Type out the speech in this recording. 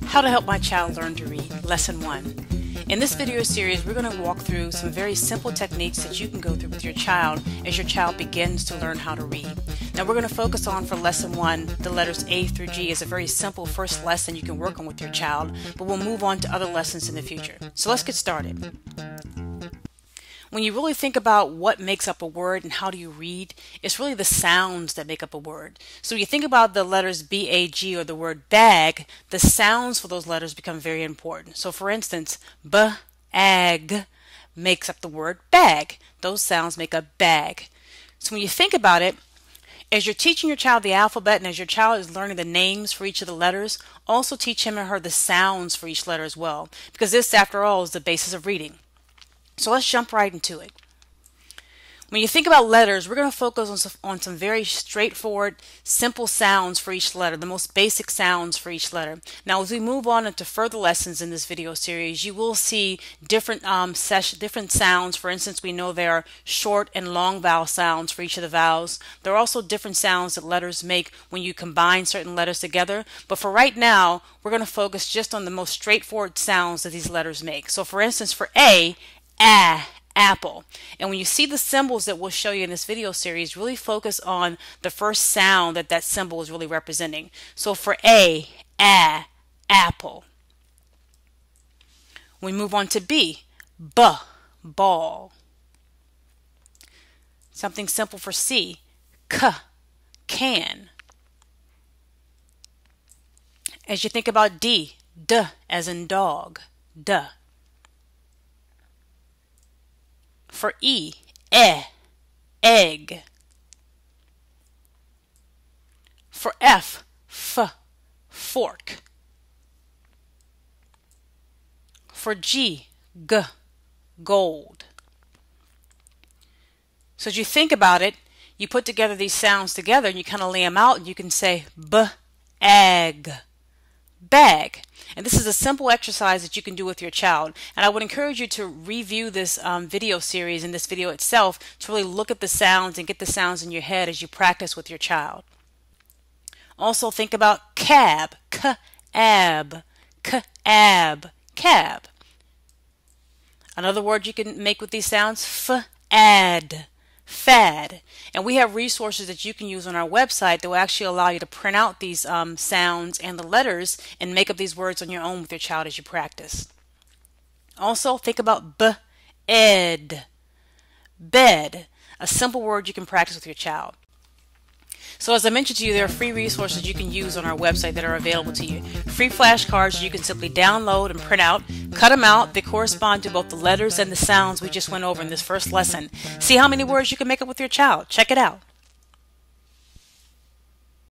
How to help my child learn to read, Lesson 1. In this video series, we're going to walk through some very simple techniques that you can go through with your child as your child begins to learn how to read. Now we're going to focus on, for Lesson 1, the letters A through G as a very simple first lesson you can work on with your child, but we'll move on to other lessons in the future. So let's get started. When you really think about what makes up a word and how do you read, it's really the sounds that make up a word. So when you think about the letters B-A-G or the word bag, the sounds for those letters become very important. So for instance, B-A-G makes up the word bag. Those sounds make up bag. So when you think about it, as you're teaching your child the alphabet and as your child is learning the names for each of the letters, also teach him or her the sounds for each letter as well, because this, after all, is the basis of reading. So let's jump right into it. When you think about letters, we're going to focus on some very straightforward, simple sounds for each letter, the most basic sounds for each letter. Now, as we move on into further lessons in this video series, you will see different sounds. For instance, we know there are short and long vowel sounds for each of the vowels. There are also different sounds that letters make when you combine certain letters together. But for right now, we're going to focus just on the most straightforward sounds that these letters make. So for instance, for A, apple. And when you see the symbols that we'll show you in this video series, really focus on the first sound that that symbol is really representing. So for A, apple. We move on to B, ball. Something simple for C, can. As you think about D, as in dog, duh. For E, egg. For F, fork. For G, gold. So as you think about it, you put together these sounds together and you kind of lay them out and you can say bag. And this is a simple exercise that you can do with your child. And I would encourage you to review this video series and this video itself to really look at the sounds and get the sounds in your head as you practice with your child. Also think about cab, cab. Another word you can make with these sounds, fad. And we have resources that you can use on our website that will actually allow you to print out these sounds and the letters and make up these words on your own with your child as you practice. Also think about bed, a simple word you can practice with your child. So as I mentioned to you, there are free resources you can use on our website that are available to you. Free flashcards you can simply download and print out, cut them out. They correspond to both the letters and the sounds we just went over in this first lesson. See how many words you can make up with your child. Check it out.